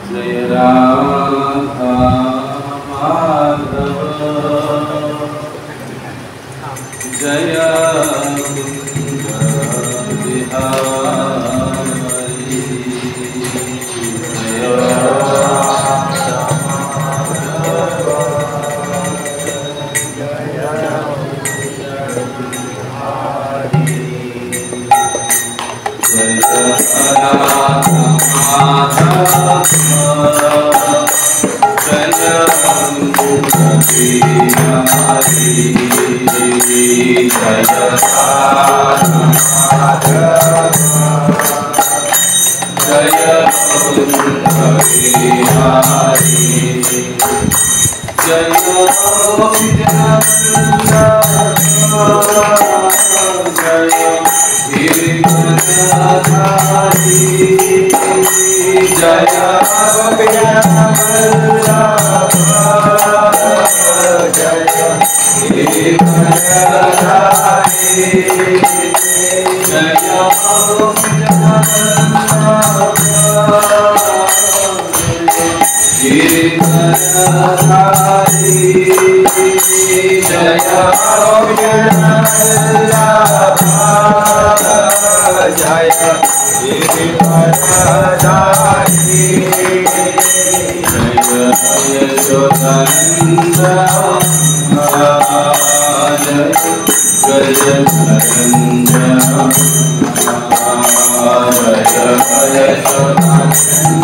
जय राधा माधव जय कुंज बिहारी जय राधा माधव जय कुंज बिहारी जय राधा माधव जय कुंज बिहारी जय राधा माधव जय कुंज बिहारी जय जय गिरिधारी जय जय गिरिधारी जय गिरिधारी जय जय गिरिधारी जय यशोदानंद जय गजनंद जय यशोदानंद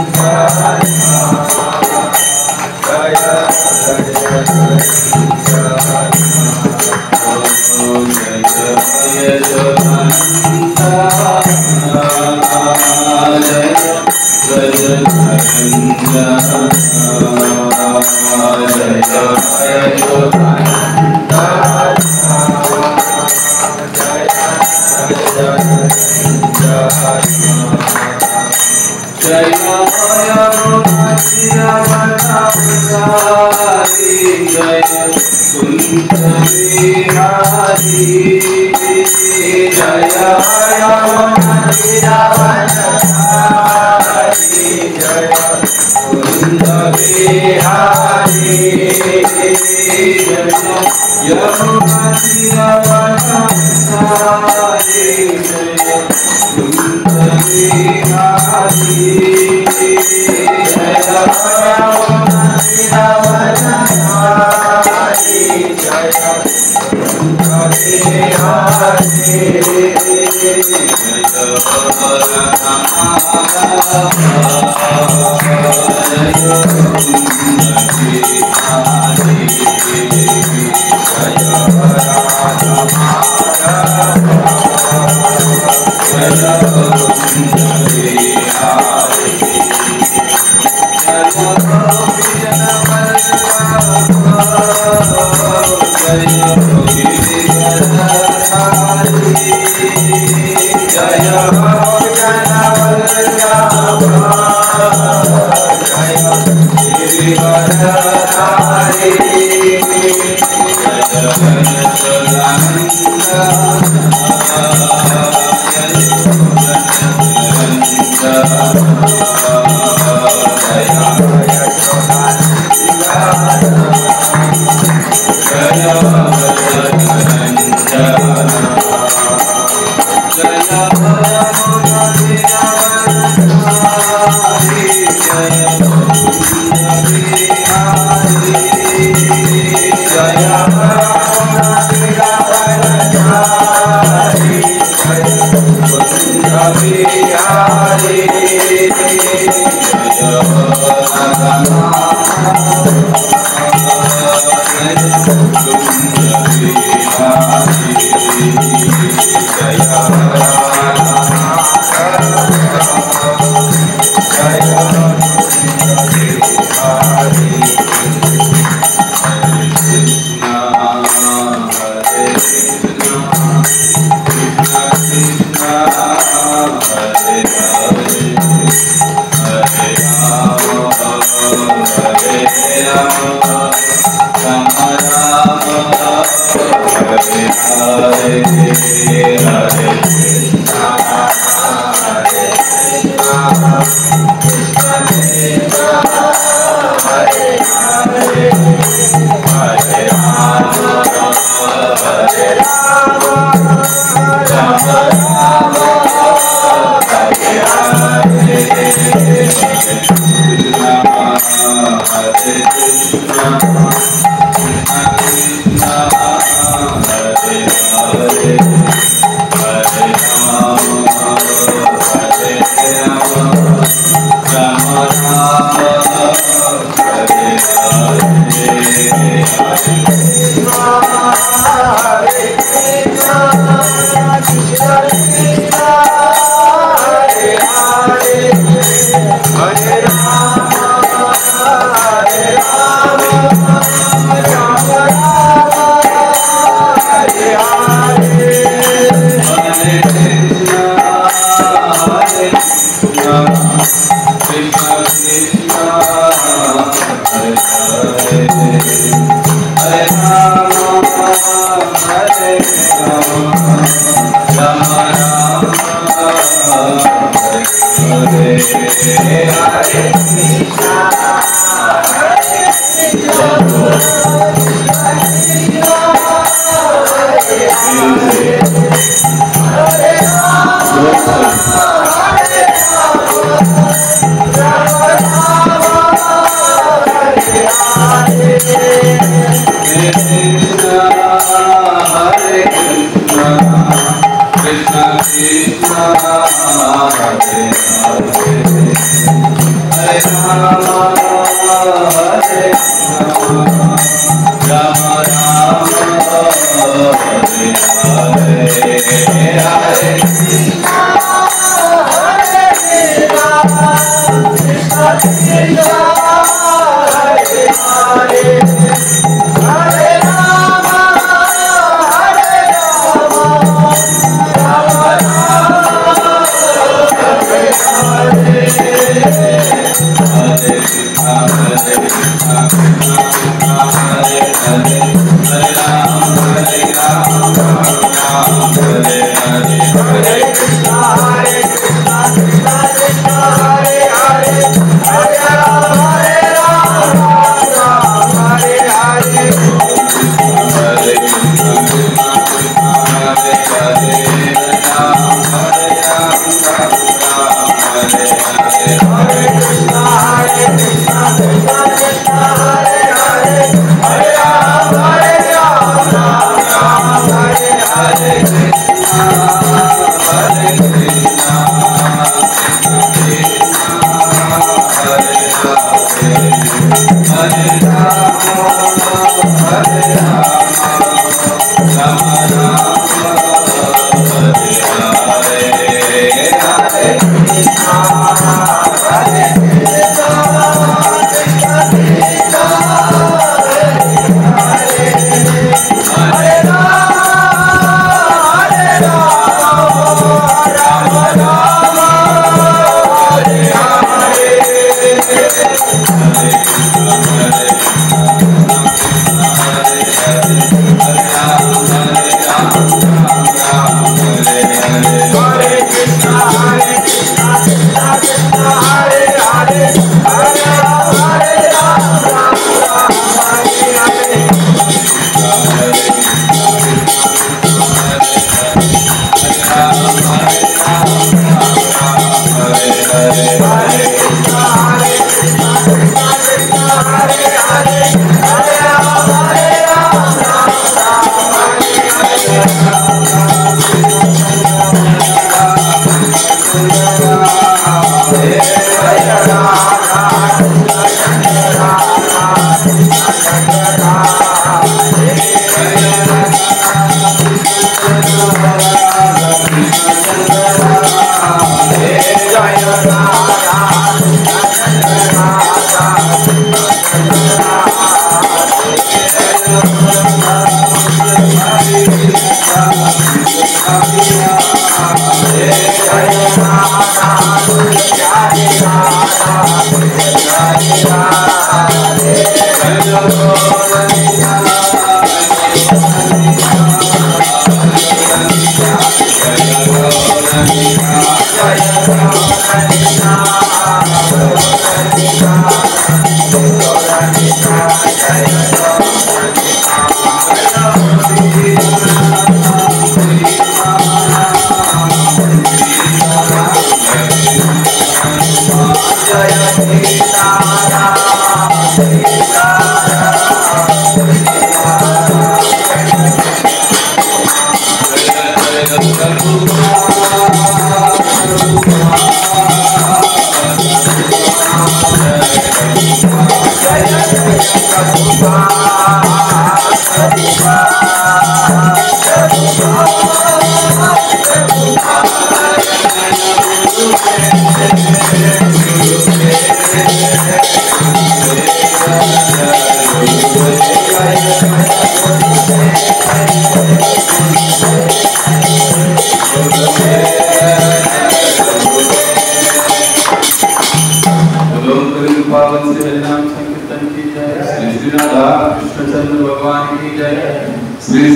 Hare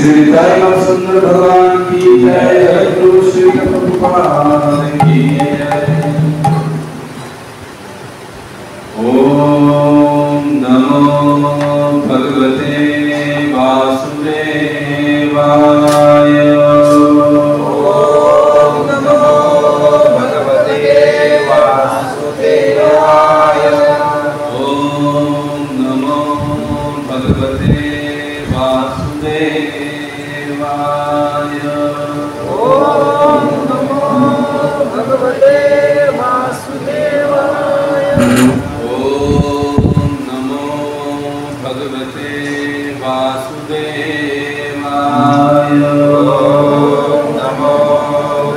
श्री रामचंद्र भगवान की जय। गुरु श्री प्रभुपाद की जय। ओम नमो भगवते वासुदेवाय। ओम नमो भगवते वासुदेवाय। ओम नमो भगवते वासुदेवाय। ओम नमो भगवते वासुदेवाय। ओम नमो भगवते वासुदेवाय। ओम नमो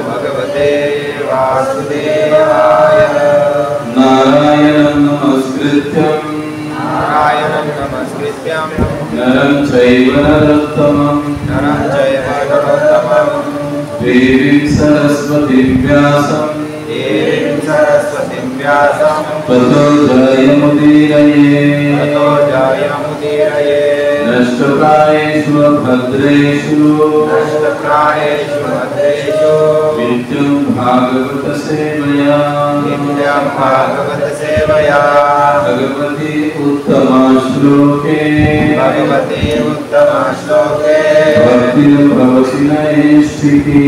भगवते वासुदेवाय। नारायणं नमस्कृत्यं नरं चैव नरोत्तमं देवीं सरस्वतीं व्यासं ततो जयमुदीरये। नष्टप्रायेषु भद्रेषु नित्यं भागवत सेवया भगवती उत्तमा श्लोके भक्तिर्भवति नैष्ठिकी।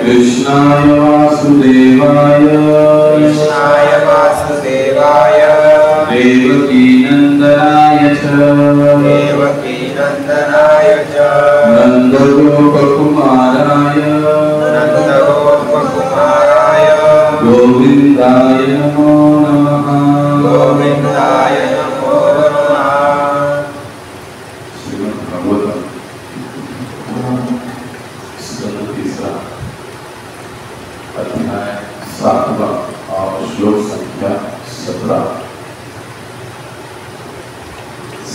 कृष्णाय वासुदेवाय देवकी नंदनाय च नंदगोपकुमाराय गोविंदाय नमो नमः। श्रीमद् भागवतम स्कंद तीसरा अध्याय 7वां और श्लोक संख्या 17।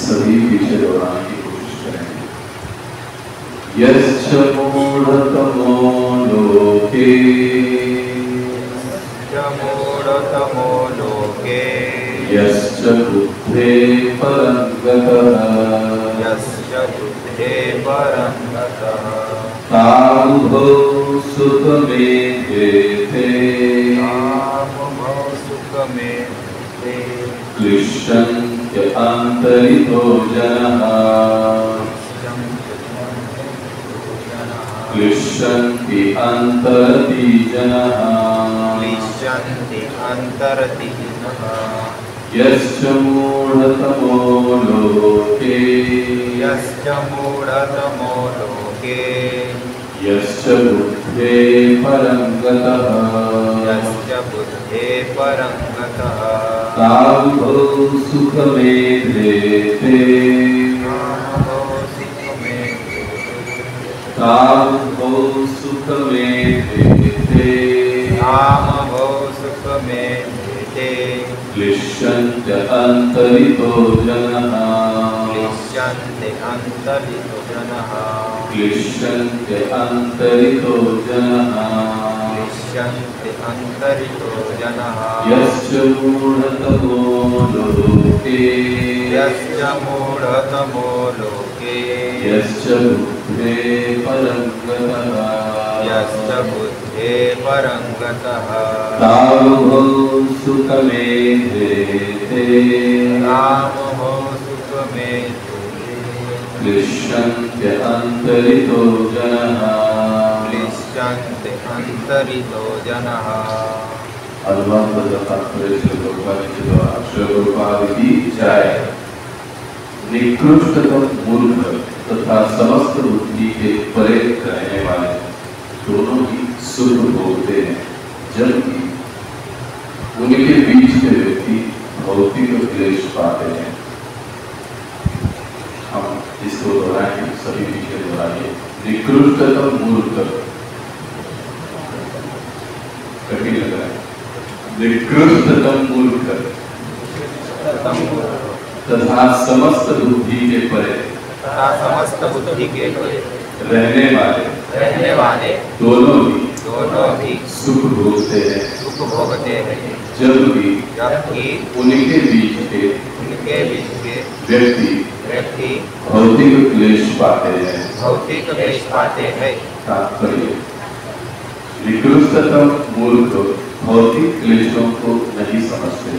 सभी पीछे दोहराने की कोशिश करेंगे। यश्च मूढ़तमो लोके यश्च बुद्धे परंगतः तामुभौ सुखमेते क्लिश्यन्त्य अन्तरितो जनः। क्लिश्यन्ति अन्तरति जनः। यश्च मूढ़तमो लोके यश्च बुद्धे परंगतः तावुभौ सुखमेधेते क्लिश्यन्त्य अन्तरितो जनः। क्लिश्यन्त्य अन्तरितो जनः। यश्च मूढ़तमो लोके यश्च बुद्धे परंगतः तावुभौ सुखमेधेते क्लिश्यन्त्य अन्तरितो जनः। अनुवाद तथा प्रभुपाद की जय। निकृष्टतम मूर्ख तथा समस्त बुद्धि के परे रहने वाले दोनों ही सुख भोगते हैं, जबकि उनके बीच के व्यक्ति भौतिक क्लेश पाते हैं। हम इसको दोहराएंगे, सभी पीछे दोहराइए। निकृष्टतम मूर्ख, कठिन लग रहा है। निकृष्टतम मूर्ख तथा समस्त बुद्धि के परे रहने वाले दोनों ही सुख भोगते हैं, जबकि उनके बीच के व्यक्ति व्यक्ति भौतिक क्लेश पाते हैं। भौतिक क्लेश पाते हैं। तात्पर्य, निकृष्टतम मूर्ख भौतिक क्लेशों को नहीं समझते।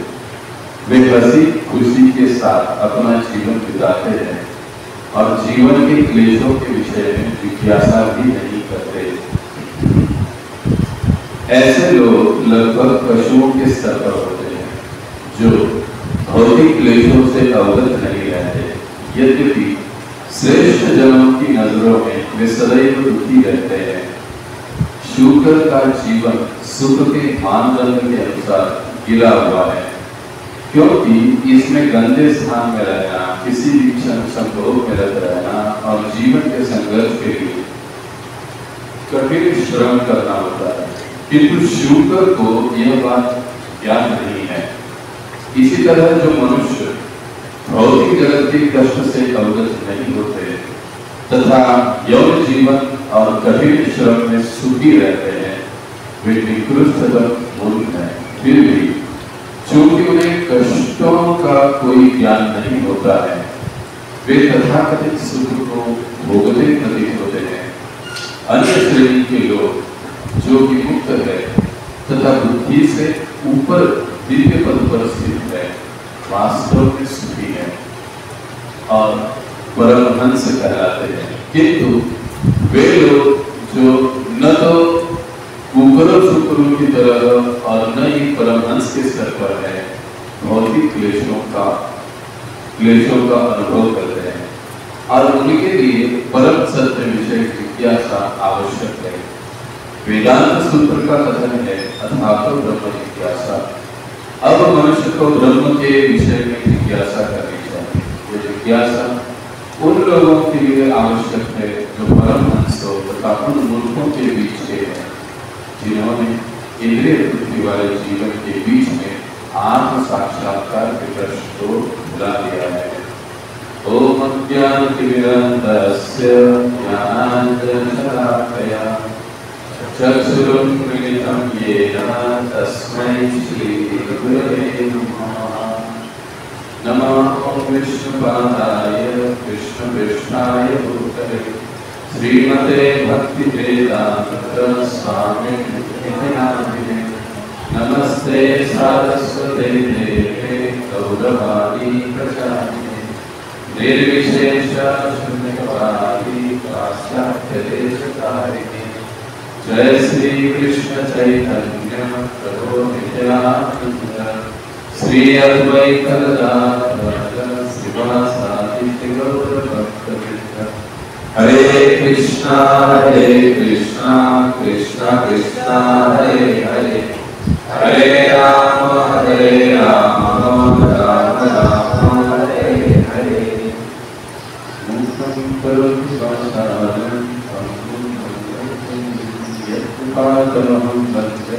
वे हंसी खुशी के साथ अपना जीवन बिताते हैं और जीवन के क्लेशों के विषय में जिज्ञासा भी नहीं करते। ऐसे लोग लगभग पशुओं के स्तर पर होते हैं जो भौतिक क्लेशों से अवगत नहीं रहते। यद्यपि श्रेष्ठ जनों की नजरों में वे सदैव दुखी रहते हैं। शूकर का जीवन सुख के मानदंड के अनुसार गिरा हुआ है, क्योंकि इसमें गंदे स्थान में रहना, किसी भी क्षण संभोग में रहना और जीवन के संघर्ष के लिए कठिन श्रम करना होता है। किंतु शूकर को यह बात ज्ञान नहीं है। इसी तरह जो मनुष्य भौतिक जगत के कष्ट से अवगत नहीं होते तथा यौन जीवन और कठिन श्रम में सुखी रहते हैं, वे निकृष्टतम मूर्ख हैं। फिर भी चूंकि उन्हें कष्टों का कोई ज्ञान नहीं होता है, वे तथाकथित सुख को भोगते प्रतीत होते हैं। अन्य श्रेणी के लोग जो कि मुक्त है तथा बुद्धि से ऊपर दिव्य पद पर स्थित है, वास्तव में सुखी है और परमहंस कहलाते हैं। किंतु वे लोग जो न तो कुकरों शुक्रों की तरह और न ही परमहंस के स्तर पर है, भौतिक क्लेशों का अनुभव करते हैं और उनके लिए परम सत्य विषय जिज्ञासा आवश्यक है। वेदांत सूत्र का कथन है, अथातो ब्रह्म जिज्ञासा। अब मनुष्य को ब्रह्म के विषय में जिज्ञासा करनी चाहिए। ये जिज्ञासा उन लोगों के लिए आवश्यक है जो परमहंस तथा उन मूर्खों के बीच के हैं, जिन्होंने इंद्रिय बुद्धि वाले जीवन के बीच में आत्म साक्षात्कार के प्रश्न को भुला दिया है। ओम अज्ञानतिमिरान्धस्य ज्ञानाञ्जनशलाकया चक्षुरुन्मीलितं येन तस्मै श्रीगुरवे नमः। नमो विष्णुपादाय कृष्णकृष्णाय भूतले श्रीमते भक्तिवेदान्त स्वामिने नमस्ते सारस्वते देवे गौरवाणी प्रचारिणे निर्विशेष शून्यवादी पाश्चात्यदेशकारिणे। जय श्री कृष्ण चैतन्य प्रभु नित्यानंद श्री अद्वैत गदाधर श्रीवासादि गौर भक्तवृंद। हरे कृष्णा कृष्णा कृष्णा हरे हरे, हरे राम राम राम हरे हरे। मुक्तं करोति वाचालं यत्पादमहं वन्दे।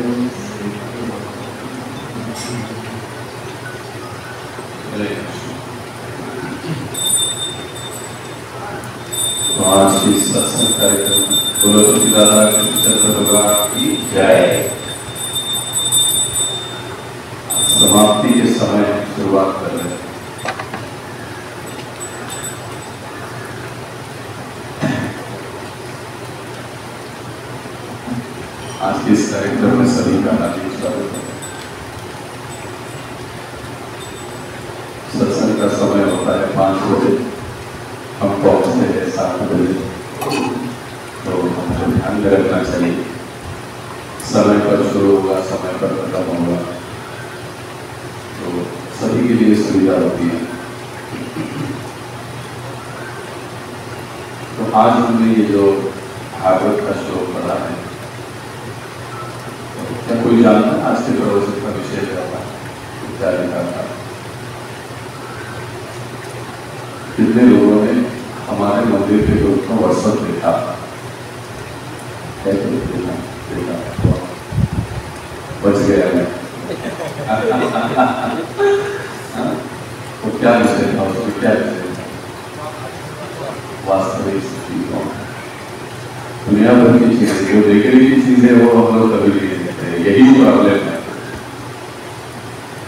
आज इस सत्संग कार्यक्रम बोलो दादा कृष्णचंद्र भगवान की जय। समाप्ति के समय शुरुआत कर रहे हैं। आज के इस कार्यक्रम में सभी का हार्दिक स्वागत है। सत्संग का समय होता है 5 बजे, हम पहुंचते हैं 7 बजे, तो हमको ध्यान में रखना चाहिए। समय पर शुरू होगा, समय पर खत्म होगा, तो सभी के लिए सुविधा होती है। तो आज हमने ये जो भागवत का श्लोक पढ़ा है, तो क्या कोई जानता है आज के प्रवचन का विषय क्या था, क्या लिखा था? कितने लोगों ने हमारे मंदिर के लोग को व्हाट्सएप देखा? देखा बच गया मैं। वो क्या विषय था, उसमें क्या विषय था? वास्तविक स्थिति कौन है? दुनिया भर की चीजें, जो देखने की चीजें वो हम लोग कभी नहीं देखते, यही प्रॉब्लम है।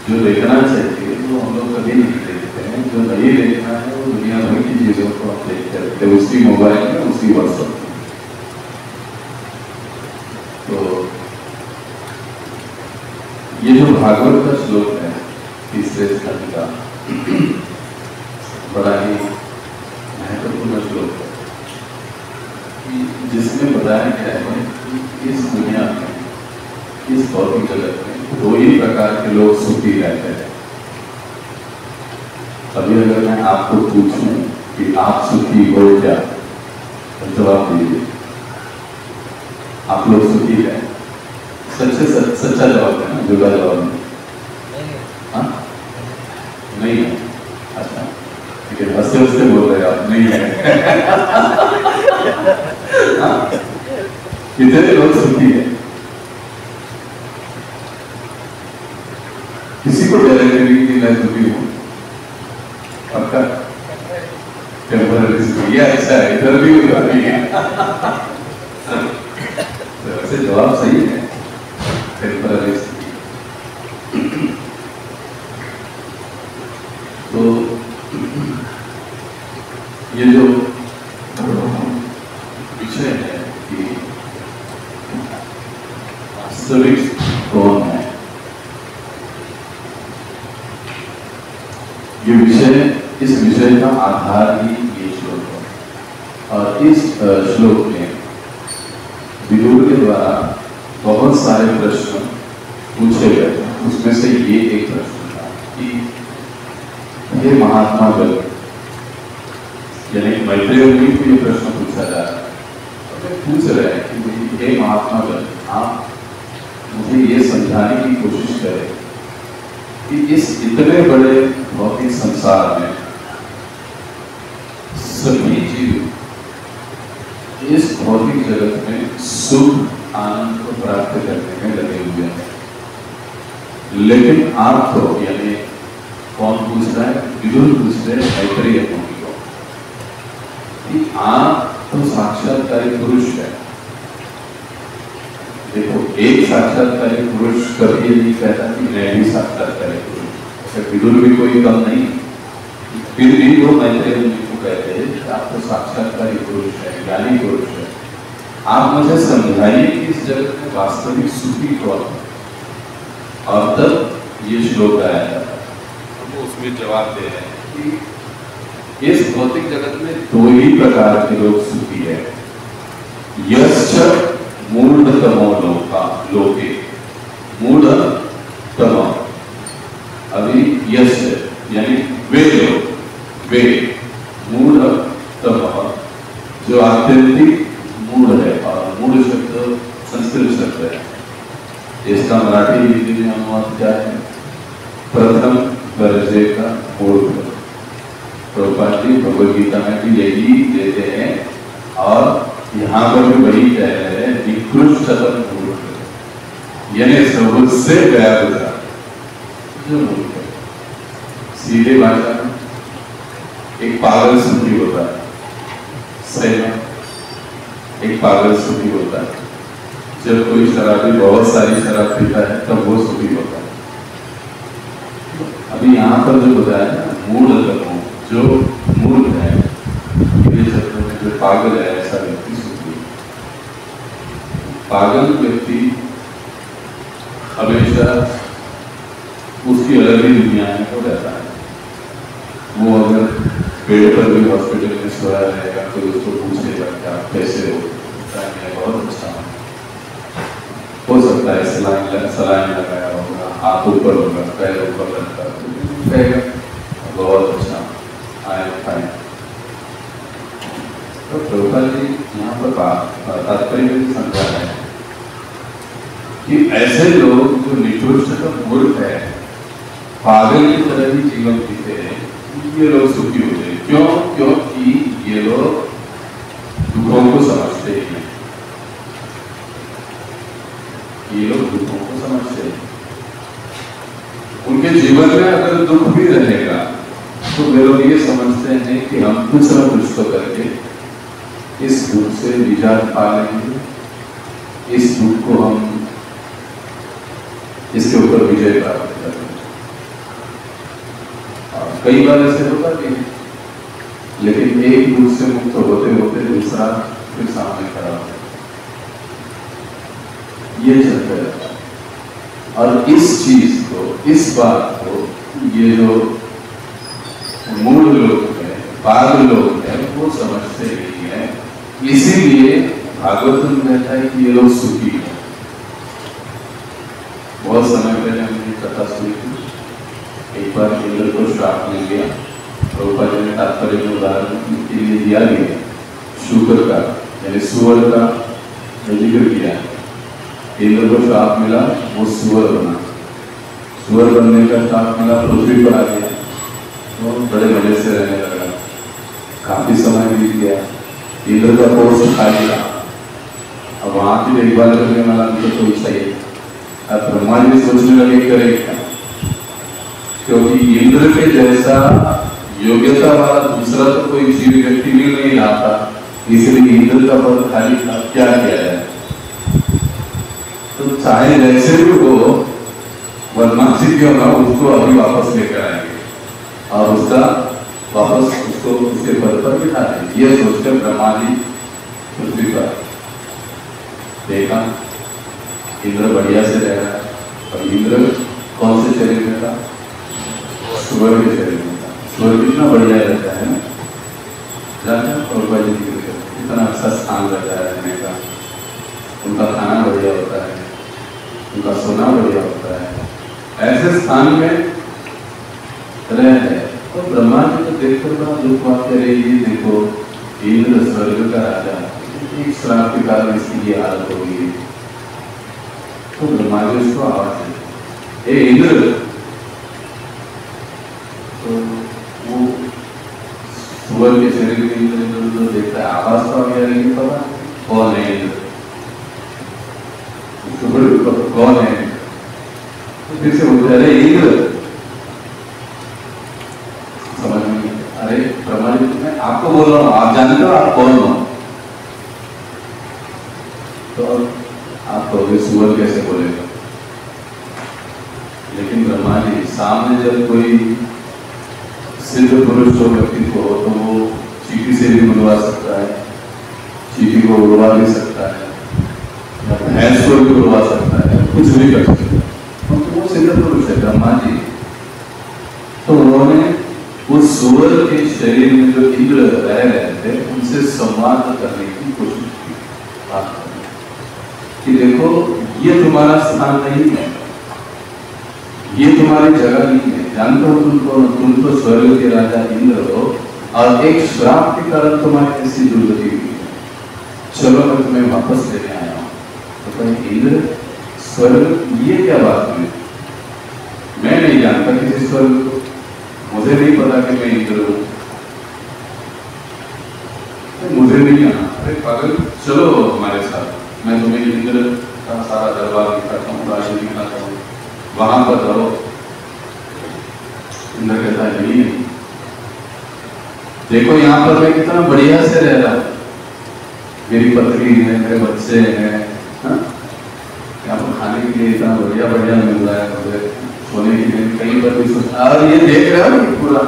जो देखना चाहिए वो हम लोग कभी नहीं देखते हैं, जो नहीं देखना है वो दुनिया भर चीजों को हम देखते रहते हैं, उसी मोबाइल में, उसी व्हाट्सएप में। तो ये जो भागवत का श्लोक है तीसरे स्कंद का, बड़ा ही महत्वपूर्ण श्लोक है, जिसमें बताया गया है कि इस दुनिया में, इस भौतिक जगत में दो ही प्रकार के लोग सुखी रहते हैं। अभी अगर मैं आपको पूछूं कि आप सुखी हो क्या, तो जवाब दीजिए। आप लोग सुखी हैं? सच्चा जवाब है ना, झूठा जवाब नहीं? हाँ, नहीं है। अच्छा, ठीक है, हंसते हंसते बोल रहे आप नहीं है। कितने लोग सुखी है? किसी को गारंटी कि मैं सुखी हूं? पक्का? टेम्पररी सुखी, ये अच्छा है, इधर भी हुआ नहीं है। तो वैसे जवाब सही है, टेम्पररी सुखी। तो ये जो विषय है कि वास्तविक कौन है, ये विषय, इस विषय का आधार ही ये श्लोक है। और इस श्लोक में विदुर के द्वारा बहुत सारे प्रश्न पूछे गए थे। उसमें से ये एक प्रश्न था कि हे महात्मा गण, यानी मैत्रेय मुनि को ये प्रश्न पूछा जा रहा है, तो वे पूछ रहे हैं कि हे महात्मा गण, आप मुझे ये समझाने की कोशिश करें कि इस इतने बड़े भौतिक संसार में सभी जीव इस भौतिक जगत में सुख आनंद को प्राप्त करने में लगे हुए हैं, लेकिन आप तो, यानी कौन पूछ रहा है? विदुर पूछ रहे हैं मैत्रेय मुनि को कि आप तो साक्षात्कारी पुरुष है। देखो, एक साक्षात्कारी पुरुष कभी नहीं कहता कि मैं भी साक्षात्कारी पुरुष, विदुर भी कोई कम नहीं, फिर भी वो मैत्रेय मुनि को कहते हैं कि आप तो साक्षात्कारी पुरुष है, ज्ञानी पुरुष है, आप मुझे समझाइए कि इस जगत में वास्तविक सुखी कौन है। और तब ये श्लोक आया जाता है, तो उसमें जवाब दे रहे हैं कि इस भौतिक जगत में दो ही प्रकार के लोग सुखी है। यश्च मूढ़तमो लोके, मूढ़तम, अभी यश यानी वे लोग, वे मूढ़तम जो आत्यंतिक मूढ़ है, और मूढ़ शब्द संस्कृत शब्द है, इसका मराठी हिंदी में अनुवाद क्या है? प्रथम दर्जे का मूर्ख। प्रभुपाद जी भगवद गीता में भी यही देते हैं, और यहाँ पर भी वही कह रहे हैं, निकृष्टतम मूर्ख, यानी सबसे गया गुजरा जो मूर्ख है। सीधे भाषा में एक पागल सुखी होता है, सही में एक पागल सुखी होता है। जब कोई शराबी बहुत सारी शराब पीता है तब वो सुखी होता है। अभी यहाँ पर जो बताया ना, मूढ़तमो, जो मूर्ख है, जो पागल है, ऐसा व्यक्ति सुखी है। पागल व्यक्ति हमेशा उसकी अलग ही दुनिया में हो रहता है। वो अगर बेड पर भी हॉस्पिटल में सोया रहेगा तो उसको पूछेगा कि आप कैसे हो, मैं बहुत अच्छा हूँ। हो सकता है सलाइन लगाया होगा, हाथ ऊपर होगा, पैर ऊपर लगता है, बहुत अच्छा, आई एम फाइन। तो प्रभुपाद जी यहाँ पर तात्पर्य समझा रहे हैं कि ऐसे लोग जो निकृष्टतम मूर्ख है, पागल की तरह ही जीवन जीते हैं, ये लोग सुखी होते हैं। क्यों? क्योंकि ये लोग दुखों को समझते हैं, ये लोग दुखों को समझते हैं। उनके जीवन में अगर दुख भी रहेगा तो वे लोग ये समझते हैं कि हम कुछ न कुछ तो करके इस दुख से निजात पा लेंगे, इस दुख को हम, इसके ऊपर विजय प्राप्त करेंगे। कई बार ऐसे होता भी है, लेकिन एक दुख से मुक्त होते होते दूसरा फिर सामने खड़ा होता है। ये चलता रहता है। और इस चीज को, इस बात को, ये जो मूल लोग हैं, पागल लोग हैं, वो समझते नहीं है। इसीलिए भागवतम कहता है कि ये लोग सुखी हैं। बहुत समय पहले हमने कथा सुनी थी। एक बार इंद्र को श्राप मिल गया। प्रभुपाद जी ने तात्पर्य में उदाहरण के लिए दिया गया शुक्र का, यानी सुअर का जिक्र किया। इंद्र को श्राप मिला, वो सुअर बना। सुअर बनने का श्राप मिला, पृथ्वी पर आ गया, तो बड़े मजे से रहने लगा। काफी समय बीत गया, इंद्र का पोस्ट खाली रहा। अब वहां की देखभाल करने वाला तो कोई चाहिए। अब ब्रह्मा जी सोचने लगे करे क्या, क्योंकि इंद्र के जैसा योग्यता वाला दूसरा तो कोई जीव व्यक्ति मिल नहीं रहा था, इसलिए इंद्र का पद खाली था। क्या किया जाए? तो चाहे जैसे भी वो बदमाशी क्यों ना, उसको अभी वापस लेकर आएंगे और उसका वापस उसको उसके पद पर बिठा देंगे। ये सोचकर ब्रह्मा जी पृथ्वी पर देखा इंद्र बढ़िया से रह रहा है। और इंद्र कौन से शरीर में था? सुअर के शरीर में था। सुअर कितना बढ़िया रहता है ना, जानते हैं? कितना अच्छा स्थान रहता है रहने का। उनका खाना बढ़िया होता है, उनका सोना बढ़िया होता है। ऐसे स्थान में रहे तो ब्रह्मा जी को देखकर बड़ा दुख हुआ। अरे ये देखो, इंद्र स्वर्ग का राजा, एक श्राप के कारण इसकी ये हालत हो गई। तो ब्रह्मा जी उसको आवाज दे, ए इंद्र। तो वो सुअर के शरीर में इंद्र देखता है, आवाज तो आ गया, लेकिन पता कौन है इंद्र, कौन है? तो फिर से बोलते अरे इंद्र। समझ में नहीं। अरे ब्रह्मा जी, मैं आपको बोल रहा हूँ, आप जानते हो आप कौन हो? तो आप कहोगे सुअर कैसे बोलेगा? लेकिन ब्रह्मा जी सामने जब कोई सिद्ध पुरुष जो व्यक्तित्व हो तो वो चींटी से भी बुलवा सकता है, चींटी को उड़वा भी सकता है, या भैंस को भी उड़वा सकता है, कुछ भी कर सकता है, क्योंकि वो सिद्ध पुरुष है ब्रह्मा जी। तो उन्होंने उस सुअर के शरीर में जो इंद्र रह रहे थे उनसे संवाद करने की कोशिश की, बात करने कि देखो ये तुम्हारा स्थान नहीं है, ये तुम्हारी जगह नहीं है। जानते हो तुम तो स्वर्ग के राजा इंद्र हो और एक श्राप के कारण तुम्हारी ऐसी दुर्गति हुई है। चलो मैं तुम्हें वापस लेने आया हूँ। तो कहीं इंद्र स्वर्ग, ये क्या बात हुई? मैं नहीं जानता किसी स्वर्ग को, मुझे नहीं पता कि मैं इंद्र हूँ, मुझे नहीं आना। अरे पागल, चलो हमारे साथ, मैं तुम्हें इंद्र का सारा दरबार दिखाता हूँ, राज्य दिखाता हूँ, वहां पर रहो। इंद्र कहता है नहीं, देखो यहाँ पर मैं कितना बढ़िया से रह रहा हूँ, मेरी पत्नी है, मेरे बच्चे हैं, यहाँ पर खाने के लिए इतना बढ़िया बढ़िया मिल रहा है, मुझे सोने के लिए कहीं पर भी सोच। और ये देख रहे हो पूरा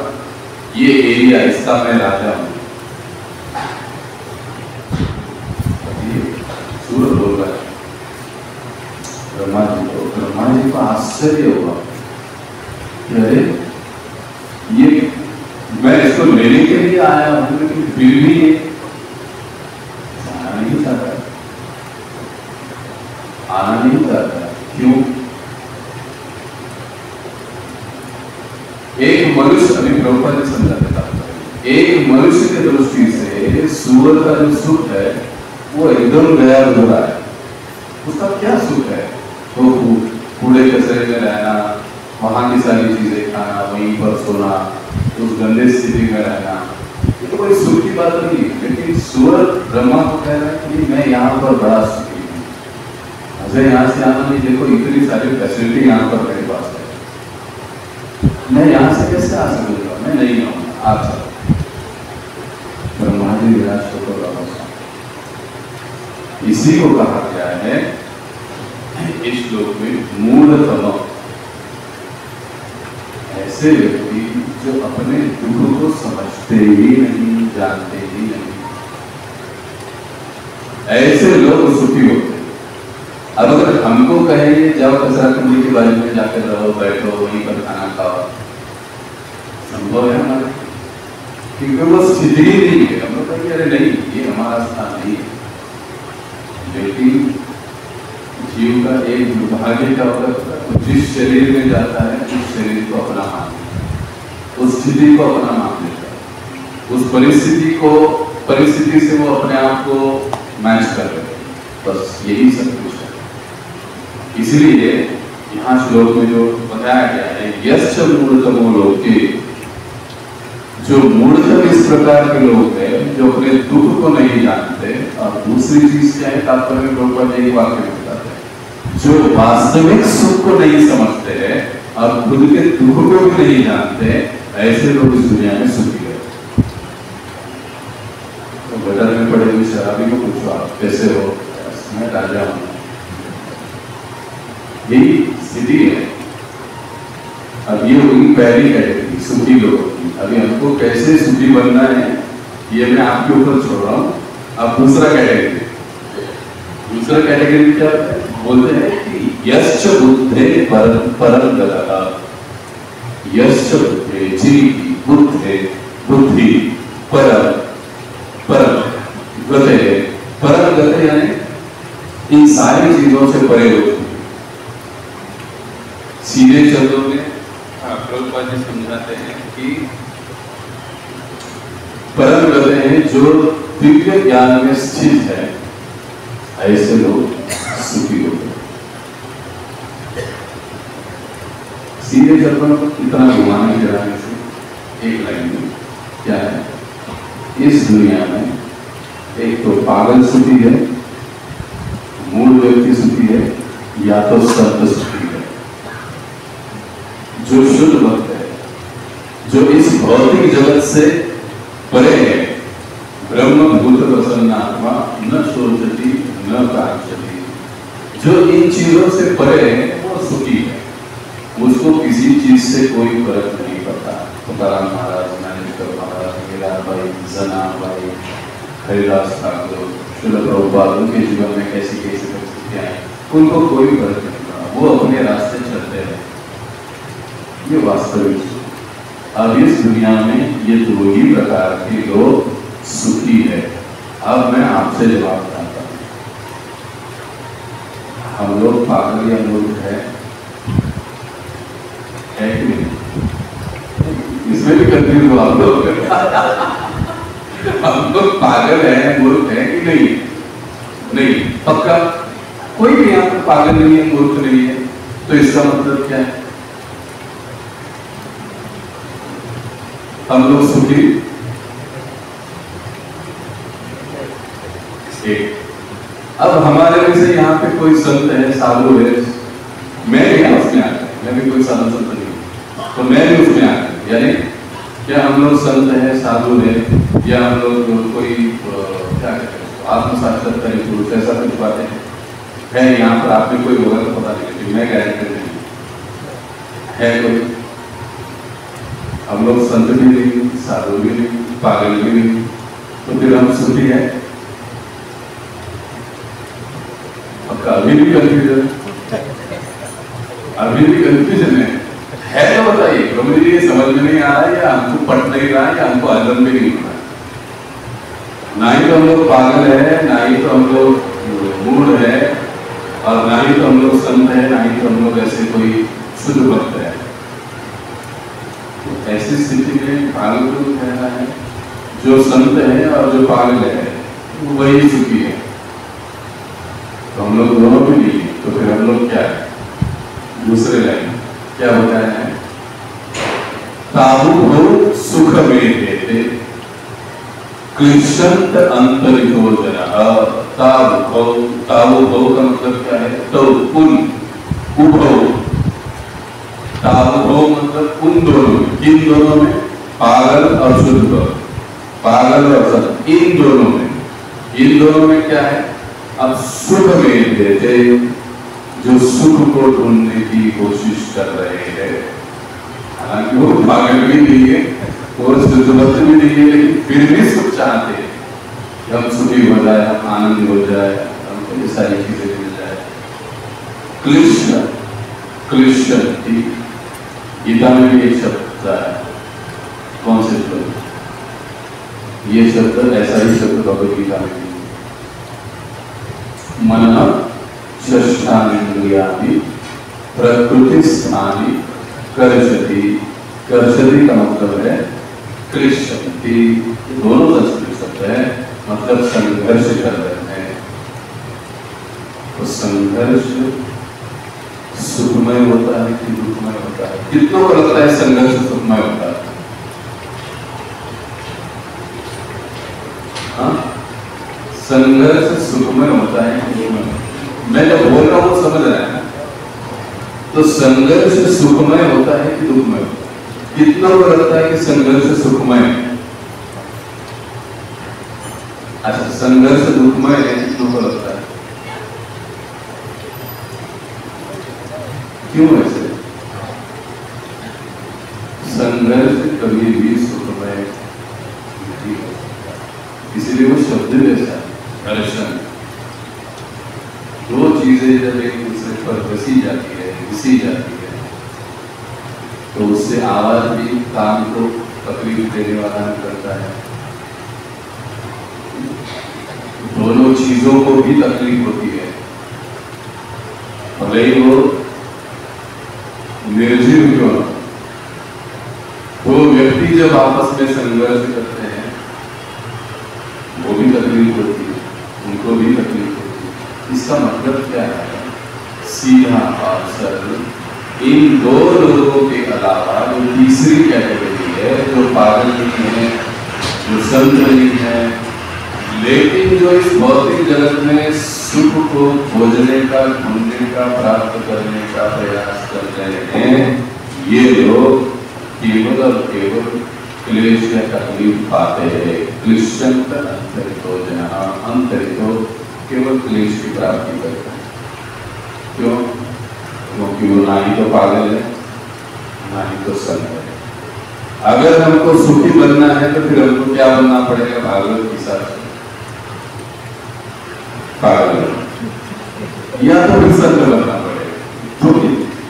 ये एरिया, इसका मैं राजा हूँ। सूरज बोल रहा है ब्रह्मा जी को आश्चर्य हुआ, अरे ये मैं इसको लेने के लिए आया हूं, लेकिन फिर भी ये आना नहीं चाहता। क्यों? एक मनुष्य, अभी प्रभुपाद जी समझा देता, एक मनुष्य की दृष्टि से सूअर का जो सुख है वो एकदम गया अधूरा है। उसका क्या सुख है? तो कूड़े कचरे में रहना, वहां की सारी चीजें खाना, वहीं पर सोना, उस गंदे स्थिति में रहना, ये तो कोई सुख की बात नहीं है। लेकिन सूअर ब्रह्मा को कह रहा है कि मैं यहाँ पर बड़ा सुखी हूँ, मुझे यहाँ से आना नहीं। देखो इतनी सारी फैसिलिटी यहाँ पर मेरे पास है, मैं यहाँ से कैसे आ सकूंगा? मैं नहीं आऊंगा, आप चलो। ब्रह्मा जी निराश होकर वापस। इसी को कहा गया है इस श्लोक में मूढ़तम, ऐसे व्यक्ति जो अपने दुख को समझते ही नहीं, जानते ही नहीं। ऐसे लोग सुखी होते हैं। अब अगर हमको कहें जाओ कचरा कुंडी के बाजू में जाकर रहो, बैठो, वहीं पर खाना खाओ, संभव है हमारे? क्योंकि वो स्थिति ही नहीं है। हम लोग कहेंगे अरे नहीं, ये हमारा स्थान नहीं है। लेकिन जीव का एक दुर्भाग्य का होता है, जिस शरीर में जाता है उस शरीर को अपना मान लेता है, उस स्थिति को अपना मान लेता है, उस परिस्थिति से वो अपने आप को मैच कर लेते हैं। बस यही सब कुछ है। इसलिए यहाँ श्लोक में जो बताया गया है, यश्च मूढ़तमो लोके, जो मूढ़तम इस प्रकार के लोग हैं जो अपने दुख को नहीं जानते। और दूसरी चीज क्या है, तात्पर्य में प्रभुपाद जी वाक्य में बताते हैं, जो वास्तविक सुख को नहीं समझते हैं और खुद के दुख को भी नहीं जानते, ऐसे लोग इस दुनिया में सुखी है। तो गटर में पड़े हुए शराबी को पूछो आप कैसे हो, मैं राजा हूं। यही स्थिति है। अब ये हुई पहली कैटेगरी, सुखी लोगों की। अभी हमको कैसे सुखी बनना है ये मैं आपके ऊपर छोड़ रहा हूं। अब दूसरा कैटेगरी क्या बोलते हैं कि यश्च बुद्धे परम गतः, यश्च बुद्धे, जिनकी बुद्धि परम गते यानी इन सारी चीजों से परे होती है। सीधे शब्दों में प्रभुपाद जी समझाते हैं कि परम गते हैं जो दिव्य ज्ञान में स्थित है, ऐसे लोग सुखी होते हैं। सीधे शब्दों में इतना घुमाने गिराने से एक लाइन में क्या है, इस दुनिया में एक तो पागल सुखी है, मूल व्यक्ति सुखी है, या तो संत सुखी है। जो शुद्ध भक्त है, जो इस भौतिक जगत से परे है, ब्रह्म भूत प्रसन्नात्मा न सोचती न कांक्षति, जो इन चीजों से परे है वो सुखी है। उसको किसी चीज से कोई फर्क नहीं पड़ता। तुकाराम महाराज, ज्ञानेश्वर महाराज, मीराबाई, जनाबाई, हरिदास ठाकुर, श्रील प्रभुपाद, उनके जीवन में कैसी कैसी परिस्थितियां हैं, उनको कोई फर्क नहीं पड़ा, वो अपने रास्ते चलते हैं। ये वास्तविक। अब इस दुनिया में ये दो ही प्रकार के लोग सुखी है। अब मैं आपसे जवाब चाहता हूं, हम लोग पागल या मूर्ख है कि नहीं? इसमें भी कंफ्यूज हो आप लोग। हम लोग पागल है, मूर्ख है कि नहीं? नहीं, पक्का कोई भी यहाँ पर पागल नहीं है, मूर्ख नहीं है। तो इसका मतलब क्या है? हम लोग सुखी। अब हमारे में से यहाँ पे कोई संत है, साधु है, मैं भी उसमें आता, मैं भी कोई साधु संत नहीं, तो मैं भी उसमें आता। यानी क्या हम लोग संत है, साधु है, या हम लोग कोई क्या कहते हैं आत्मसाक्षात्कारी पुरुष, ऐसा कुछ बातें है यहाँ पर? आप में कोई होगा तो पता नहीं, लेकिन मैं गारंटी नहीं है कोई। हम लोग संत भी नहीं, साधु भी नहीं, पागल भी नहीं, तो फिर हम सुखी है? अभी भी कंफ्यूजन है तो बताइए, प्रभु जी ये समझ में नहीं आ रहा है, या हमको पट नहीं रहा है, या हमको हजम भी नहीं हो रहा है। ना ही तो हम लोग पागल है, ना ही तो हम लोग मूढ़ है, और ना ही तो हम लोग संत है, ना ही तो हम लोग ऐसे कोई शुद्ध भक्त है। तो ऐसी स्थिति में पागल को कहना है, जो संत है और जो पागल है वही सुखी है। तो हम लोग दोनों भी नहीं, तो फिर हम लोग क्या है? दूसरे लाइन क्या होता है? ताबु भो सुख में देते क्लिशंत अंतरितो जनः। ताबु भो का मतलब क्या है? तो उन उभो, ताबु भो मतलब उन दोनों, किन दोनों में? पागल और शुद्ध, पागल और संत, इन दोनों में क्या है? अब सुख में देते, जो सुख को ढूंढने की कोशिश कर रहे हैं, हालांकि वो पागल भी नहीं है और जरूरत भी नहीं है, लेकिन फिर भी सुख चाहते हैं कि हम सुखी हो जाए, हम आनंद हो जाए, हमको ये सारी चीजें मिल जाए। क्लिश्य, क्लिश्य गीता में भी एक शब्द है। कौन से शब्द? ये शब्द ऐसा ही शब्द भगवद गीता में भी, मन चष्टानिन्द्रियाणि प्रकृति स्थानी कर्षति। कर्षति का मतलब है क्लिश्यति। दोनों संस्कृत शब्द है, मतलब संघर्ष कर रहे हैं। तो संघर्ष सुखमय होता है कि दुखमय होता है? कितनों को लगता है संघर्ष सुखमय होता है? हाँ, संघर्ष सुखमय होता है कि दुखमय? मैं जब बोल रहा हूं समझ रहे हैं? तो संघर्ष सुखमय होता है कि दुखमय? कितना को लगता है कि संघर्ष सुखमय है? अच्छा, संघर्ष दुखमय है, कितनों को लगता है? क्यों ऐसे? संघर्ष कभी भी सुखमय नहीं होता, इसलिए वो शब्द भी ऐसा है, घर्षण। दो चीजें जब एक दूसरे पर घसी जाती है, घिसी जाती है, तो उससे आवाज भी कान को तकलीफ देने वाला करता है। दोनों चीजों को भी तकलीफ होती है, भले ही वो निर्जीव क्यों ना। दो व्यक्ति जब आपस में संघर्ष करते हैं, वो भी तकलीफ होती है, उनको भी तकलीफ होती है। इसका मतलब क्या है? सीधा और सरल, इन दो लोगों के अलावा जो तीसरी कैटेगरी है, जो पागल नहीं है, जो संत नहीं है, लेकिन जो इस भौतिक जगत में सुख को खोजने का, ढूंढने का, प्राप्त करने का प्रयास कर रहे हैं, ये लोग केवल और केवल क्लेश या तकलीफ पाते हैं। क्लिश्यंत अंतरितो जहाँ, अंतरितो केवल क्लेश की प्राप्ति करते हैं। क्यों? क्योंकि वो ना ही तो पागल है, ना ही तो संत है। अगर हमको सुखी बनना है तो फिर हमको क्या बनना पड़ेगा? भागवत के हिसाब से पागल, या तो फिर संत बनना पड़ेगा। तो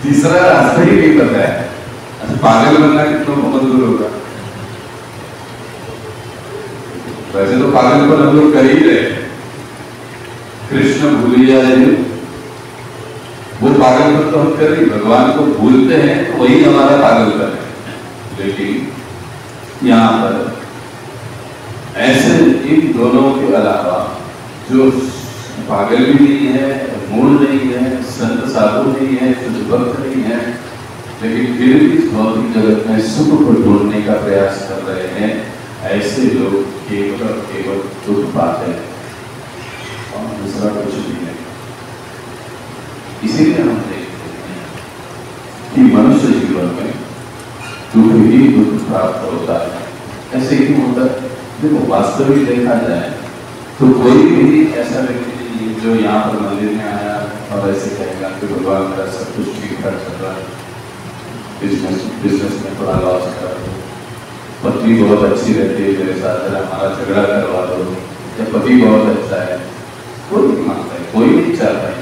तीसरा रास्ता ही नहीं पता है। पागल बनना कितनों को मंजूर होगा? वैसे तो पागलपन हम लोग कर ही रहे। कृष्ण भूलिया है, वो पागलपन तो हम कर रही, भगवान को भूलते हैं तो वही हमारा पागलपन है। लेकिन यहाँ पर ऐसे इन दोनों के अलावा जो पागल भी नहीं है, मूल नहीं है, संत साधु नहीं है, शुद्ध भक्त नहीं है, लेकिन फिर भी इस भौतिक जगत में सुख को ढूंढने का प्रयास कर रहे हैं, ऐसे लोग केवल और केवल दुख पाते हैं और दूसरा कुछ भी नहीं। इसीलिए हम देखते हैं कि मनुष्य जीवन में दुख ही दुख प्राप्त होता है। ऐसे क्यों होता है? देखो, वास्तविक देखा जाए तो कोई भी ऐसा व्यक्ति नहीं जो यहाँ पर मंदिर में आया और ऐसे कहेगा कि भगवान मेरा सब कुछ ठीक ठाक चल रहा है, बिजनेस में थोड़ा लॉस कर दो, पत्नी बहुत अच्छी रहती है मेरे साथ, जरा हमारा झगड़ा करवा दो, या पति बहुत अच्छा है, कोई नहीं मानता है, कोई नहीं चाहता है,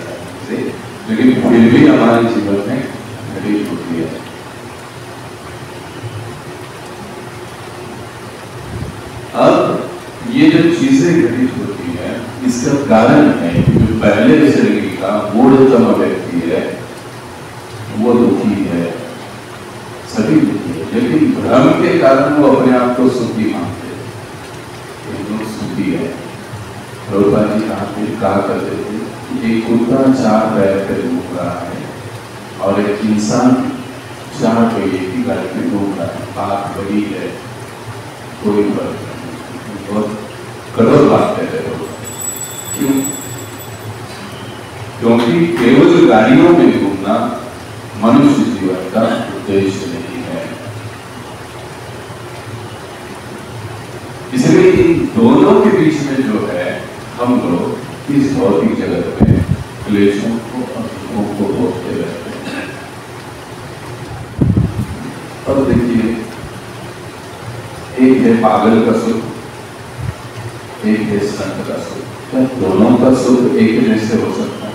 लेकिन फिर भी हमारे जीवन में घटित होती है। अब ये जो चीजें घटित होती है, इसका कारण है जो पहले श्रेणी का मूढ़तम व्यक्ति है वो दुखी है, सभी दुखी है, लेकिन भ्रम के कारण वो अपने आप को सुखी मानते हैं। लोग सुखी है। प्रभुपाद जी कहा करते थे कि एक कुत्ता 4 पैर पे घूम रहा है और एक इंसान 4 पहिए की गाड़ी में घूम रहा है, बात वही है, कोई फर्क नहीं। बहुत कड़वा बात कहते हैं। क्यों? क्योंकि केवल गाड़ियों में घूमना मनुष्य जीवन का उद्देश्य नहीं है। इसलिए इन दोनों के बीच में जो है, हम लोग इस भौतिक जगत में क्लेशों को और दुखों को भोगते रहते हैं। अब देखिए, एक है पागल का सुख, एक है संत का सुख। क्या दोनों का सुख एक जैसे हो सकता है?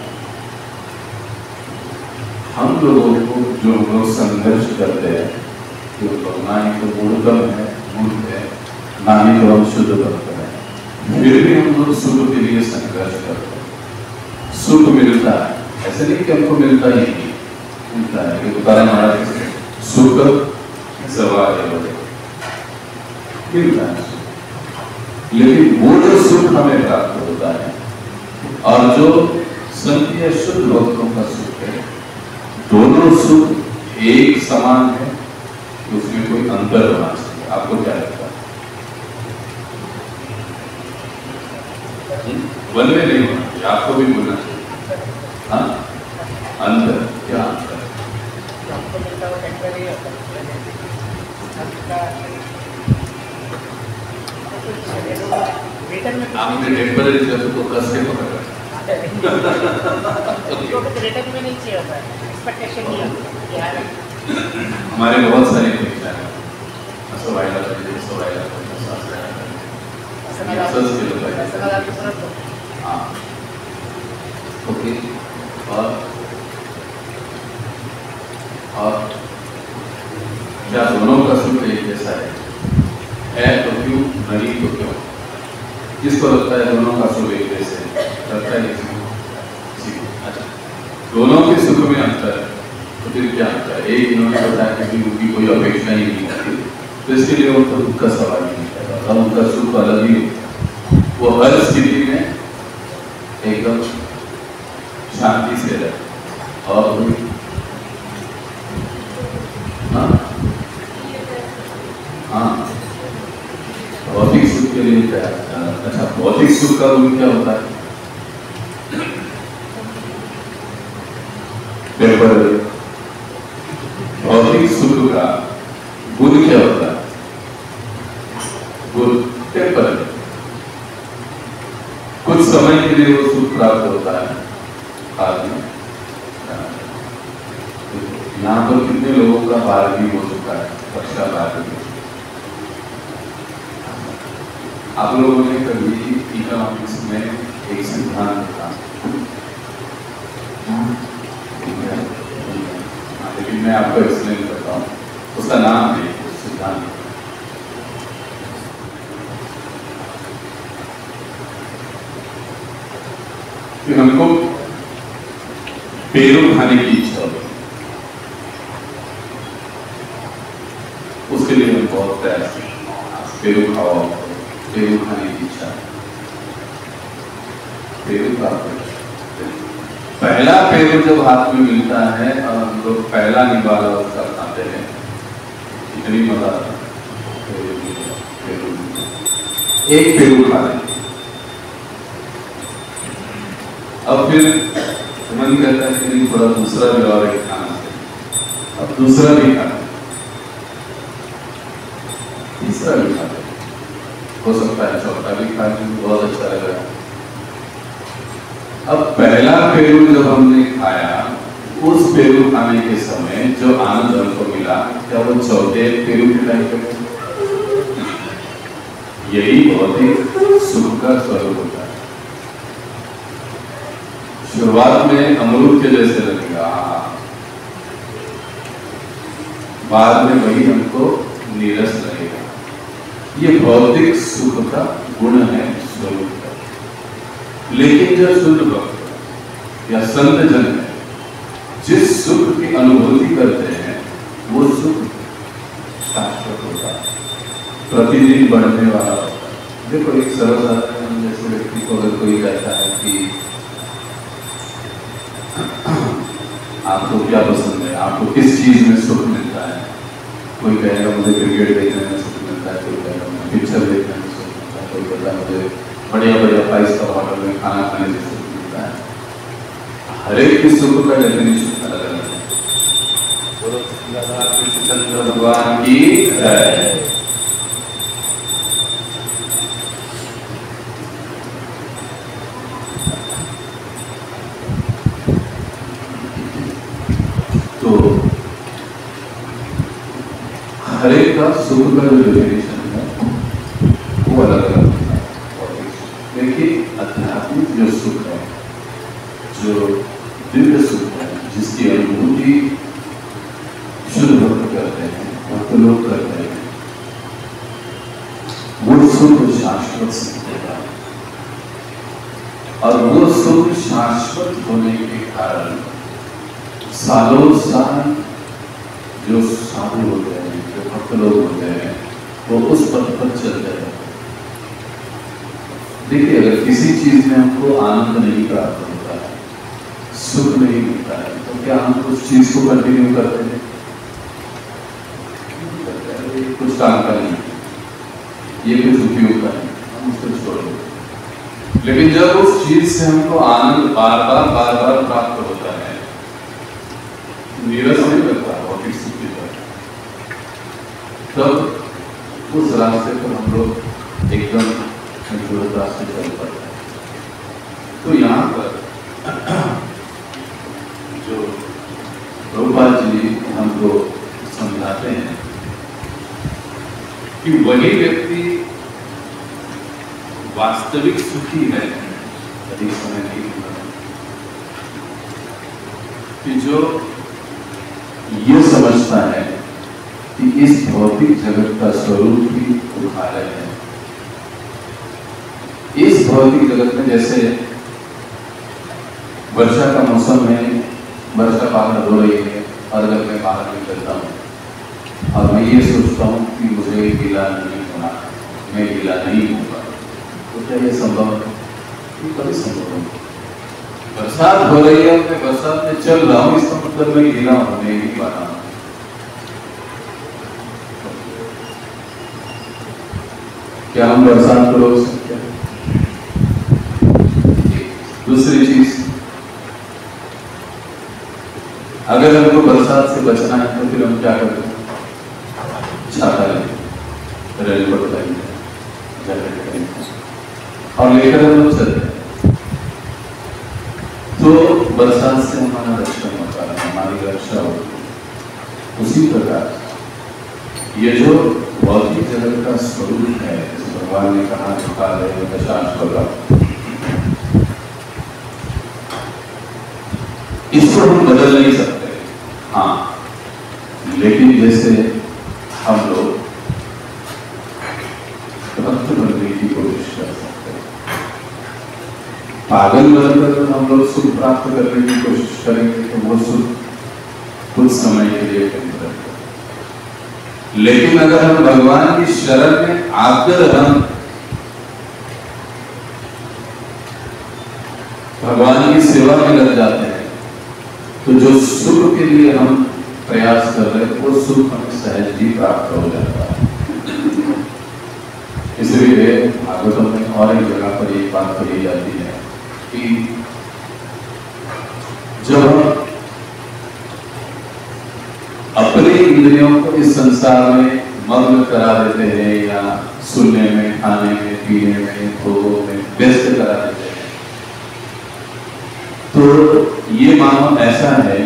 हम लोगों को जो हम लोग संघर्ष करते हैं, जो ना ही तो मूर्खम है, मूर्ख है, ना ही तो हम शुद्ध करते हैं, फिर भी हम लोग सुख के लिए संघर्ष करते हैं। सुख मिलता है, ऐसे नहीं कि हमको मिलता ही नहीं, मिलता है। कि उतारा महाराज सुख सवाल मिलता है, लेकिन वो जो सुख हमें प्राप्त होता है और जो संत या शुद्ध भक्तों का सुख है, दोनों सुख एक समान है कि उसमें कोई अंतर होना चाहिए। आपको क्या लगता है? वन में नहीं होना चाहिए, आपको भी बोलना चाहिए। हाँ, अंतर क्या अंतर? आपने टेम्पररी जब तो कस के पकड़ा हमारे बहुत सारे परीक्षा है, ओके। और क्या दोनों का सुख एक जैसा है तो क्यों, नहीं तो क्यों? किसको लगता है दोनों का सुख एक जैसे लगता है? अच्छा, दोनों के सुख में अंतर है, तो फिर क्या अंतर है? एक इन्होंने बताया कि उनकी कोई अपेक्षा ही नहीं होती, तो इसके लिए उनका दुख का सवाल ही नहीं पैदा, उनका सुख अलग ही होता। वो हर स्थिति में एकदम शांति से रहे और कोई भौतिक सुख के लिए क्या? अच्छा, भौतिक सुख का गुण क्या होता है? भौतिक सुख का गुण क्या होता है? गुण टेम्पररी, कुछ समय के लिए वो सुख प्राप्त होता है आदमी। यहाँ पर कितने लोगों का बाल भी हो चुका है, पक्षा बाल भी। आप लोगों ने कभी इकोनॉमिक्स में एक सिद्धांत था, लेकिन मैं आपको एक्सप्लेन करता हूँ, उसका नाम है सिद्धांत। कि हमको पेरू खाने की इच्छा होती, उसके लिए हम बहुत प्रयास पेरू खाओ, पेरू खाने की इच्छा। पेरू का पहला पेरू जब हाथ में मिलता है और हम लोग पहला निवाला उसका खाते हैं, इतनी मजा आता है। एक पेरू खा लें, अब फिर मन कहता है कि थोड़ा दूसरा भी और एक खाना चाहिए, अब दूसरा भी खाना, तीसरा भी खाते, हो सकता है चौथा भी खाने में बहुत अच्छा लग रहा है। अब पहला पेरू जब हमने खाया, उस पेरू खाने के समय जो आनंद हमको मिला, क्या वो चौथे पेरू के टाइप का? यही भौतिक सुख का स्वरूप होता है। शुरुआत में अमरूद के जैसे लगेगा, बाद में वही हमको नीरस लगेगा। ये भौतिक सुख का गुण है, स्वरूप का। लेकिन जो शुद्ध भक्त या संत जन है, जिस सुख की अनुभूति करते हैं, वो सुख शाश्वत होता है, प्रतिदिन बढ़ने वाला होता है। देखो, एक सर्वसाधारण जैसे व्यक्ति को अगर कोई कहता है कि आपको क्या पसंद है, आपको किस चीज में सुख मिलता है, कोई कहेगा मुझे क्रिकेट देखने में सुख मिलता है, कोई कहेगा मुझे पिक्चर देखने में सुख मिलता है, कोई कहता है मुझे बढ़िया बढ़िया 5 स्टार होटल में खाना खाने से सुख मिलता है। हर एक की सुख का डेफिनेशन अलग अलग है। बोलो कृष्णचंद्र भगवान की जय। तो हर एक का सुख का जो डेफिनेशन है आध्यात्मिक जो सुख है, जो दिव्य सुख है, जिसकी अनुभूति शुद्ध भक्त करते हैं, भक्त लोग करते हैं, वो सुख शाश्वत सिद्ध होता है। और वो सुख शाश्वत होने के कारण सालों साल जो साधु होते हैं, जो भक्त लोग होते हैं, वो उस पथ पर चलते हैं। देखिए, अगर किसी चीज में हमको आनंद नहीं प्राप्त होता है, सुख नहीं मिलता है, तो क्या हम उस चीज को कंटिन्यू करते हैं? कुछ काम का नहीं, ये कुछ उपयोग का नहीं, हम उसको छोड़ देते। लेकिन जब उस चीज से हमको आनंद बार बार प्राप्त होता है, नीरस नहीं लगता, भौतिक सुख की तरह, तब उस रास्ते पर हम लोग एकदम रास्ते चल पड़ते हैं। तो यहाँ पर जो प्रभुपाद जी हमको समझाते हैं कि वही व्यक्ति वास्तविक सुखी है, अधिक समय नहीं हुआ, कि जो ये समझता है कि इस भौतिक जगत का स्वरूप ही दुखालय है। इस भौतिक जगत में जैसे वर्षा का मौसम है, वर्षा बाहर हो रही है, और अगर मैं बाहर निकलता हूँ और मैं ये सोचता हूँ कि मुझे गीला नहीं होना, मैं गीला नहीं होगा, तो क्या ये संभव है? ये कभी संभव नहीं। बरसात हो रही है, मैं बरसात में चल रहा हूँ, इसका मतलब मैं गीला होने ही वाला हूँ। क्या हम बरसात को रोक सकते हैं? दूसरी चीज, अगर हमको बरसात से बचना है तो फिर हम क्या करते हैं? छाता लेंगे, रेनकोट लेंगे, जैकेट लेंगे और लेकर हम लोग चलते हैं। तो बरसात से हमारा रक्षा होता है, हमारी रक्षा होती है। उसी प्रकार ये जो भौतिक जगत का स्वरूप है, भगवान ने कहा दुखालय दशाश्वत, इसको हम बदल नहीं सकते। हाँ, लेकिन जैसे हम लोग भक्त बनने की कोशिश कर सकते हैं, पागल बनकर हम लोग सुख प्राप्त करने की कोशिश करेंगे तो वो सुख कुछ समय के लिए केंद्र है। लेकिन अगर हम भगवान की शरण में आकर हम भगवान की सेवा में लग जाते हैं, तो जो सुख के लिए हम प्रयास कर रहे हैं, वो सुख हमें सहज ही प्राप्त हो जाता है। इसलिए भागवतम में और एक जगह पर एक बात कही जाती है कि जब हम अपने इंद्रियों को इस संसार में मग्न करा देते हैं, या सुनने में, खाने में, पीने में, भोगों में व्यस्त करा देते हैं, तो ये मानो ऐसा है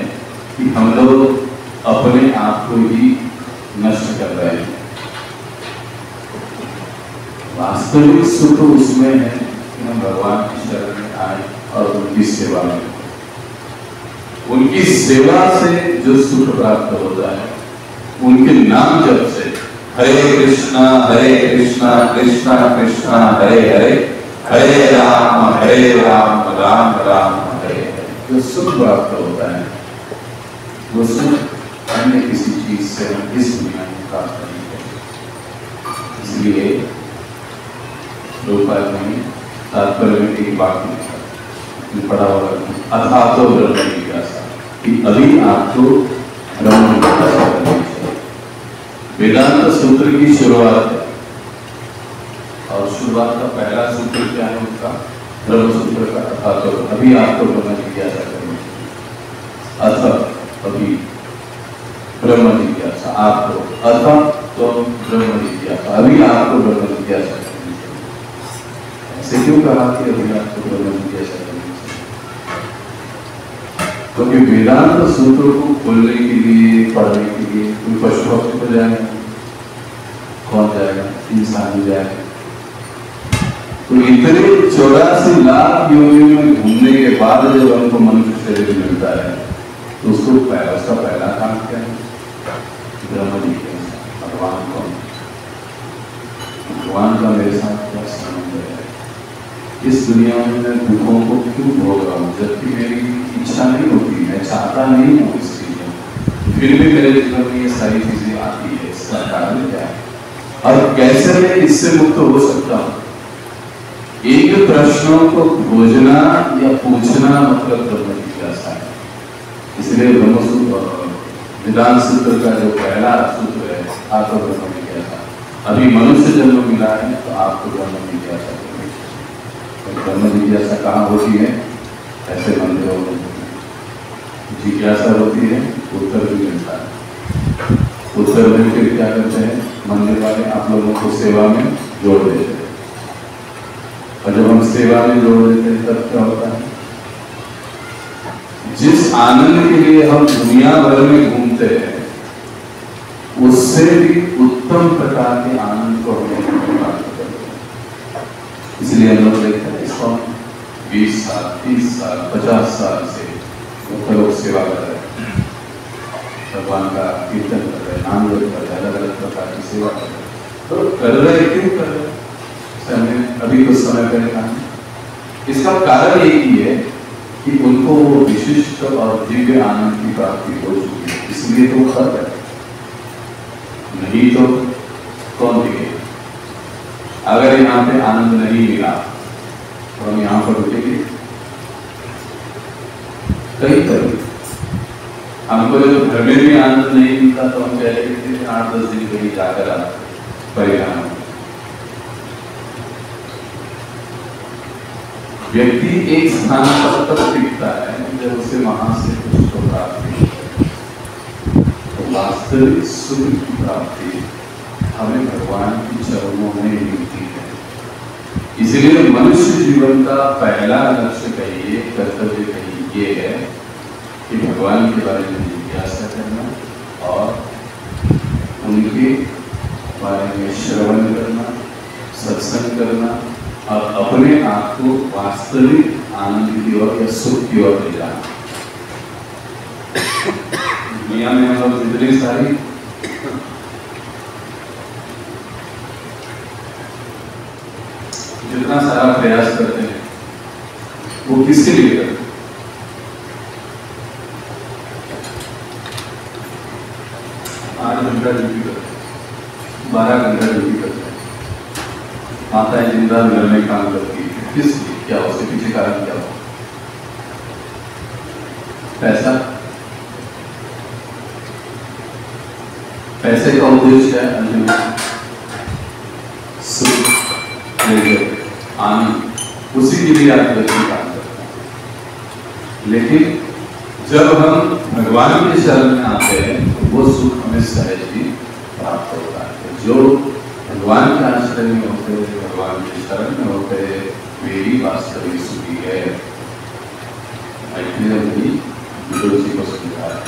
कि हम लोग अपने आप को ही नष्ट कर रहे हैं। वास्तविक सुख उसमें है कि हम भगवान की शरण में आए और उनकी सेवा में, उनकी सेवा से जो सुख प्राप्त होता है, उनके नाम जप से, हरे कृष्णा कृष्णा कृष्णा हरे हरे, हरे राम राम राम हरे हरे, जो सुख प्राप्त होता है, वो सुख अन्य किसी चीज से हम इस दुनिया में प्राप्त नहीं करते। इसलिए प्रभुपाद ने तात्पर्य में एक बात पढ़ा होगा, अथा तो ब्रह्म जिज्ञासा, कि अभी आपको ब्रह्म जिज्ञासा करनी चाहिए। वेदांत सूत्र की शुरुआत है, और शुरुआत का पहला सूत्र क्या है उसका? ब्रह्म सूत्र का। अथा तो अभी आपको ब्रह्म जिज्ञासा करनी चाहिए। अथा अभी ब्रह्म जिज्ञासा आपको, अथा तो ब्रह्म जिज्ञासा, अभी आपको ब्रह्म जिज्ञासा करनी चाहिए। ऐसे क्यों कहा कि अभी आपको ब्रह्म जिज्ञासा करनी चाहिए? क्योंकि वेदांत सूत्रों को खोलने के लिए, पढ़ने के लिए कोई पशु पक्षी को जाएगा? कौन जाएगा? इंसान जाएगा। तो इतने 84 लाख योनियों में घूमने के बाद जब हमको मनुष्य शरीर मिलता है तो उसको उसका पहला काम क्या है? ब्रह्म जी के भगवान कौन? भगवान का मेरे साथ क्या संबंध है? इस दुनिया में मैं दुखों को क्यों भोग रहा हूँ जबकि मेरी इच्छा नहीं होती, मैं चाहता नहीं हूँ इस चीजों, फिर भी मेरे जीवन में ये सारी चीजें आती है। इसका कारण क्या है और कैसे मैं इससे मुक्त हो सकता हूँ? एक प्रश्नों को खोजना या पूछना मतलब ब्रह्म जिज्ञासा है। इसलिए ब्रह्मसूत्र वेदांत सूत्र का जो पहला सूत्र है आपको ब्रह्म जिज्ञासा। अभी मनुष्य जन्म मिला है तो आपको ब्रह्म जिज्ञासा करनी है। तो ब्रह्म जिज्ञासा कहाँ होती है? ऐसे मंदिरों में जिज्ञासा होती है, उत्तर भी मिलता है। उत्तर में फिर क्या करते हैं मंदिर वाले? आप लोगों को सेवा में जोड़ देते हैं और जब हम सेवा में जोड़ देते हैं तब क्या होता है? जिस आनंद के लिए हम दुनिया भर में घूमते हैं उससे भी उत्तम प्रकार के आनंद को हमें प्राप्त करते हैं। इसलिए हम लोग देखते हैं इसको 20 साल 30 साल 50 साल से लोग सेवा कर रहे हैं, भगवान का कीर्तन कर रहे हैं, नाम जप कर रहे हैं, अलग अलग प्रकार की सेवा कर रहे हैं। तो कर रहे क्यों कर रहे हैं? हमने अभी कुछ समय पहले कहा इसका कारण एक ही है कि उनको वो विशिष्ट और दिव्य आनंद की प्राप्ति हो चुकी है, इसलिए तो कर रहे हैं। नहीं तो कौन दिखेगा? अगर यहाँ पे आनंद नहीं मिला तो हम यहाँ पर रुकेंगे? कहीं कभी हमको जब घर में भी आनंद नहीं मिलता तो हम कहेंगे 8-10 दिन कहीं जाकर परिणाम। व्यक्ति एक स्थान पर तब टिकता है जब उसे वहां से कुछ तो प्राप्ति, तो वास्तविक सुख की प्राप्ति हमें भगवान की चरणों में मिलती है। इसलिए मनुष्य जीवन का पहला लक्ष्य कहिए, कर्तव्य कहिए, ये है कि भगवान के बारे में जिज्ञासा करना और उनके बारे में श्रवण करना, सत्संग करना और अपने आप को वास्तविक आनंद की ओर या सुख की ओर ले जाना। दुनिया में हम लोग जितनी सारी जितना सारा प्रयास करते हैं वो किसके लिए करते हैं? 8 घंटा ड्यूटी करते हैं, 12 घंटा ड्यूटी करते हैं, माताएं जिंदा घर में काम करती है, किस लिए? क्या उसके पीछे कारण क्या हो? पैसा। पैसे का उद्देश्य है अंतिम सुख, आनंद, उसी के लिए आप व्यक्ति काम करते हैं। लेकिन जब हम भगवान के शरण में आते हैं तो वो सुख हमें सहज ही प्राप्त होता है। जो भगवान के आश्रय में होते हैं, भगवान के शरण में होते हैं, मेरी वास्तविक सुखी है। मैंने भी विदुर जी को समझाया।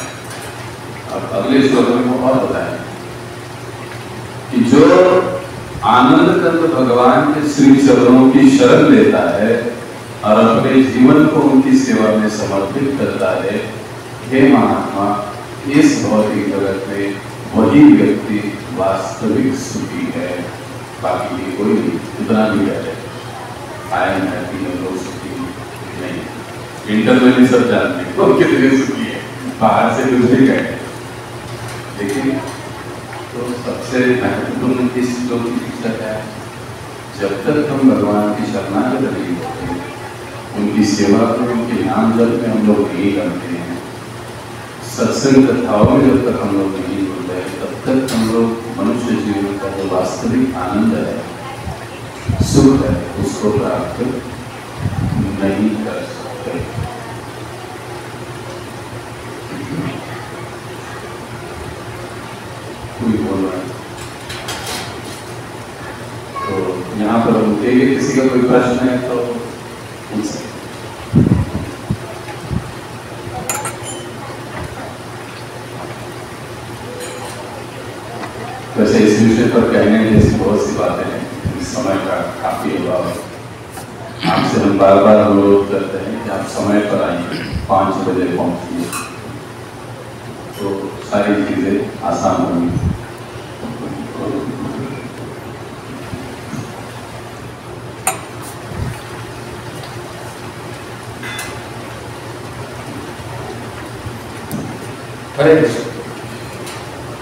अब अगले श्लोक में वो और बताया कि जो आनंद कंद भगवान के श्री चरणों की शरण लेता है और अपने जीवन को उनकी सेवा में समर्पित करता है, हे महात्मा, इस भौतिक जगत में वही व्यक्ति वास्तविक सुखी है। बाकी भी कोई नहीं, इतना भी है आई एम हैप्पी, लोग सुखी नहीं। इंटरनली सब जानते हैं वो कितने सुखी है, बाहर से कुछ नहीं कहते। लेकिन तो सबसे महत्वपूर्ण इस श्लोक की शिक्षा क्या है? जब तक हम भगवान की शरणागत नहीं होते, उनकी सेवा में, उनके नाम जप में हम लोग नहीं करते हैं, सत्संग कथाओं में जब तक हम लोग नहीं जुड़ते हैं, तब तक हम लोग मनुष्य जीवन का जो वास्तविक आनंद है, सुख है, उसको प्राप्त नहीं कर सकते। कोई बोल रहा है तो यहाँ पर रुकेंगे। किसी का कोई प्रश्न है तो पूछ सकते। वैसे इस विषय पर कहने जैसी बहुत सी बातें हैं, इस समय का काफी अभाव है। बार बार अनुरोध करते हैं कि आप समय पर आइए, 5 बजे पहुंचिए, तो सारी चीजें आसान होंगी। हरे कृष्ण.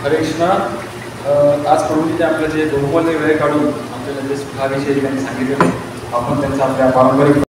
हरे कृष्ण. आज प्रभूजीने आपलं जे बहुमूल्य वेळ काढून आपल्याला जे सुखाविषयी त्यांनी सांगितलं, आपण त्यांचा आपल्या पारंपरिक